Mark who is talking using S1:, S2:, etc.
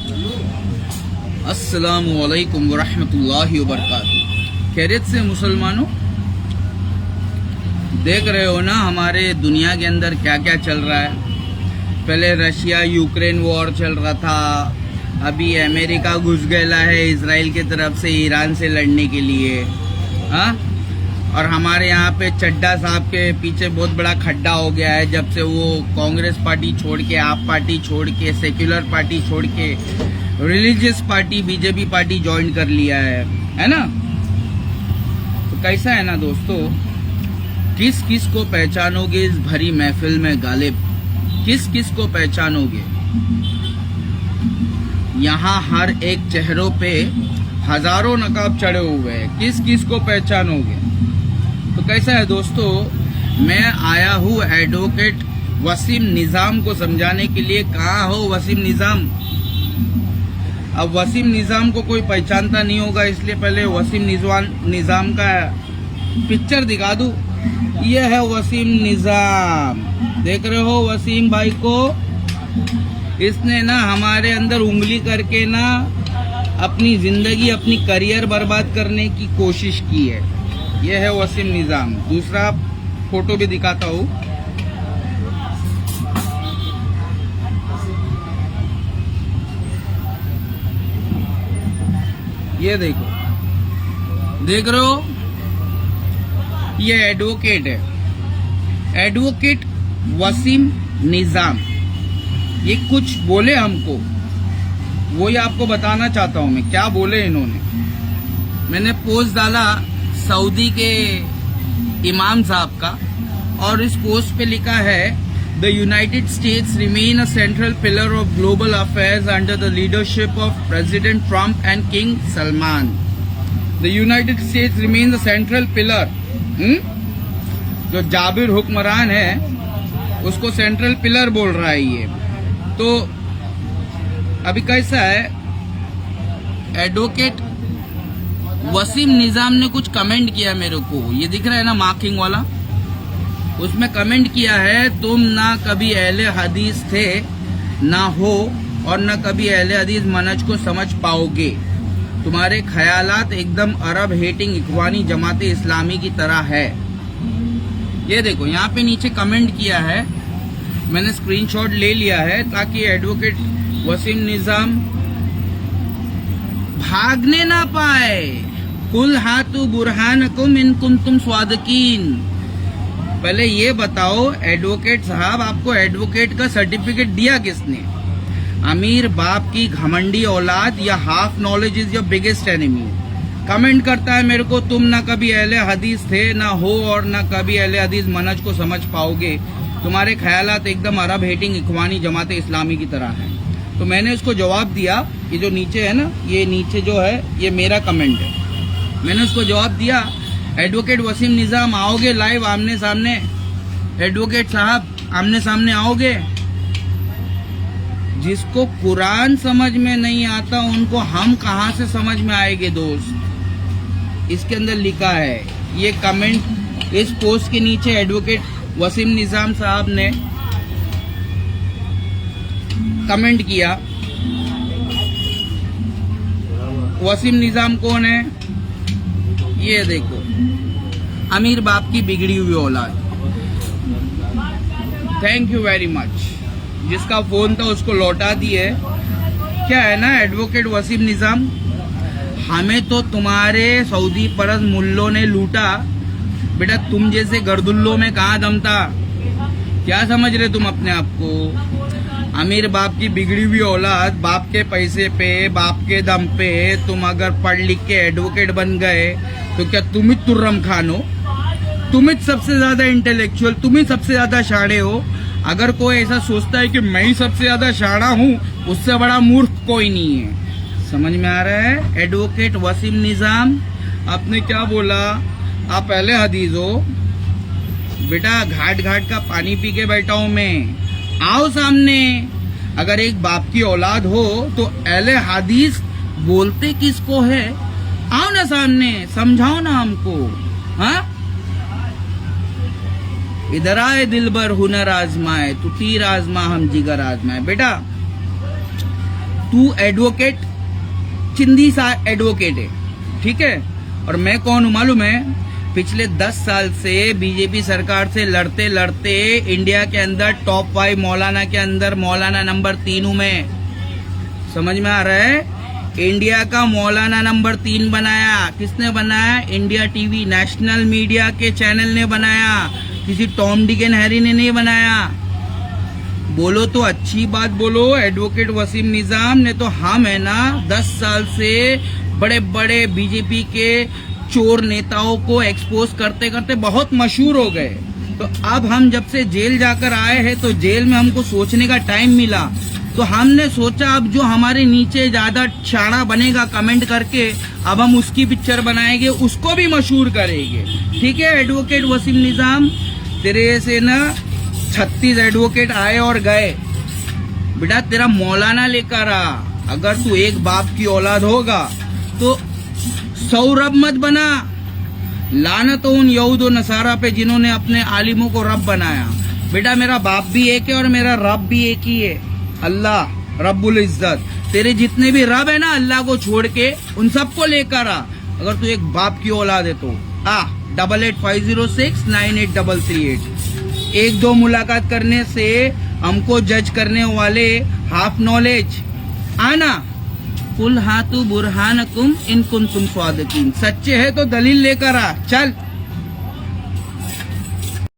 S1: अस्सलामुअलैकुम वरहमतुल्लाहि वबरकातुहू। खैरियत से मुसलमानों, देख रहे हो ना हमारे दुनिया के अंदर क्या क्या चल रहा है। पहले रशिया यूक्रेन वॉर चल रहा था, अभी अमेरिका घुस गया है इजराइल की तरफ से ईरान से लड़ने के लिए। हाँ, और हमारे यहाँ पे चड्डा साहब के पीछे बहुत बड़ा खड्डा हो गया है जब से वो कांग्रेस पार्टी छोड़ के, आप पार्टी छोड़ के, सेक्युलर पार्टी छोड़ के religious party BJP party join कर लिया है ना। तो कैसा है ना दोस्तों, किस किस को पहचानोगे इस भरी महफिल में गालिब, किस किस को पहचानोगे। यहाँ हर एक चेहरों पे हजारों नकाब चढ़े हुए हैं, किस किस को पहचानोगे। तो कैसा है दोस्तों, मैं आया हूँ एडवोकेट वसीम निजाम को समझाने के लिए। कहाँ हो वसीम निजाम? अब वसीम निजाम को कोई पहचानता नहीं होगा, इसलिए पहले वसीम निजाम का पिक्चर दिखा दूं। ये है वसीम निजाम, देख रहे हो वसीम भाई को। इसने ना हमारे अंदर उंगली करके ना अपनी जिंदगी, अपनी करियर बर्बाद करने की कोशिश की है। ये है वसीम निजाम। दूसरा फोटो भी दिखाता हूँ। ये देखो, देख रहे हो, ये एडवोकेट है, एडवोकेट वसीम निजाम। ये कुछ बोले हमको, वो ही आपको बताना चाहता हूं मैं क्या बोले इन्होंने। मैंने पोस्ट डाला सऊदी के इमाम साहब का, और इस पोस्ट पे लिखा है the United states remain a central pillar of global affairs under the leadership of president Trump and king Salman. The United states remain the central pillar. जो जाबिर हुक्मरान है उसको सेंट्रल पिलर बोल रहा है ये। तो अभी कैसा है, एडवोकेट वसीम निजाम ने कुछ कमेंट किया मेरे को, ये दिख रहा है ना मार्किंग वाला, उसमें कमेंट किया है तुम ना कभी अहले हदीस थे ना हो, और ना कभी अहले हदीस मनहज को समझ पाओगे। तुम्हारे ख्यालात एकदम अरब हेटिंग इखवानी जमाते इस्लामी की तरह है। ये देखो यहाँ पे नीचे कमेंट किया है, मैंने स्क्रीनशॉट ले लिया है ताकि एडवोकेट वसीम निजाम भागने ना पाए। कुल हाथु बुरहानकुम इन कुंतुम स्वादिकीन। पहले ये बताओ एडवोकेट साहब, आपको एडवोकेट का सर्टिफिकेट दिया किसने? अमीर बाप की घमंडी औलाद या half knowledge is your biggest enemy. Comment करता है मेरे को तुम ना कभी अहले हदीस थे ना हो, और ना कभी अहले हदीस मनहज को समझ पाओगे। तुम्हारे ख्यालात एकदम अरब हेटिंग इखवानी जमाते इस्लामी की तरह है। तो मैंने उसको जवाब दिया, ये जो नीचे है ना, ये नीचे जो है ये मेरा कमेंट है। मैंने उसको जवाब दिया, एडवोकेट वसीम निजाम आओगे लाइव आमने सामने? एडवोकेट साहब आमने सामने आओगे? जिसको कुरान समझ में नहीं आता उनको हम कहां से समझ में आएंगे दोस्त। इसके अंदर लिखा है, ये कमेंट इस पोस्ट के नीचे एडवोकेट वसीम निजाम साहब ने कमेंट किया। वसीम निजाम कौन है? ये देखो, अमीर बाप की बिगड़ी हुई औलाद। Thank you very much. जिसका फोन था उसको लौटा दिए। क्या है ना एडवोकेट वसीम निजाम, हमें तो तुम्हारे सऊदी परस मुल्लों ने लूटा बेटा, तुम जैसे गर्दुल्लों में कहाँ दम था? क्या समझ रहे तुम अपने आप को? अमीर बाप की बिगड़ी हुई औलाद, बाप के पैसे पे, बाप के दम पे तुम अगर पढ़ लिख के एडवोकेट बन गए तो क्या तुम ही तुर्रम खान हो? तुम ही सबसे ज्यादा इंटेलेक्चुअल, तुम ही सबसे ज्यादा शाणे हो। अगर कोई ऐसा सोचता है कि मैं ही सबसे ज्यादा शाणा हूँ, उससे बड़ा मूर्ख कोई नहीं है। समझ में आ रहा है? एडवोकेट वसीम निजाम, आपने क्या बोला? आप पहले हदीस हो बेटा, घाट घाट का पानी पी के बैठा हूं मैं। आओ सामने। अगर एक बाप की औलाद हो तो अहले हदीस बोलते किसको है? आओ ना सामने, समझाओ ना हमको। हाँ, इधर आए दिलबर हुनर आजमाए, तू तीर आजमा हम जिगर आजमाए। बेटा तू एडवोकेट चिंदी सा एडवोकेट है, ठीक है। और मैं कौन हूं मालूम है? पिछले 10 साल से बीजेपी सरकार से लड़ते लड़ते इंडिया के अंदर टॉप 5 मौलाना के अंदर मौलाना नंबर 3 हूं मैं। समझ में आ रहा है? इंडिया का मौलाना नंबर 3 बनाया। किसने बनाया? इंडिया टीवी, नेशनल मीडिया के चैनल ने बनाया, किसी टॉम डिक एंड हैरी ने नहीं बनाया। बोलो तो अच्छी बात बोलो, एडवोकेट वसीम निजाम ने तो हम है ना 10 साल से बड़े बड़े बीजेपी के चोर नेताओं को एक्सपोज करते करते बहुत मशहूर हो गए। तो अब हम जब से जेल जाकर आए हैं तो जेल में हमको सोचने का टाइम मिला, तो हमने सोचा अब जो हमारे नीचे ज्यादा शाना बनेगा कमेंट करके, अब हम उसकी पिक्चर बनाएंगे, उसको भी मशहूर करेंगे। ठीक है एडवोकेट वसीम निजाम, तेरे से ना 36 एडवोकेट आए और गए। बेटा तेरा मौलाना लेकर आ। अगर तू एक बाप की औलाद होगा तो 100 रब मत बना। लानत हो उन यहूद और नसारा पे जिन्होंने अपने आलिमों को रब बनाया। बेटा मेरा बाप भी एक है और मेरा रब भी एक ही है, अल्लाह रब्बुल इज्जत। तेरे जितने भी रब है ना अल्लाह को छोड़ के, उन सबको लेकर आ। अगर तू एक बाप की औलाद है तो आ 8850698338। एक दो मुलाकात करने से हमको जज करने वाले हाफ नॉलेज आना। कुल हाथू बुरहानकुम इन कुंतुम स्वादिकीन। सच्चे है तो दलील लेकर आ, चल।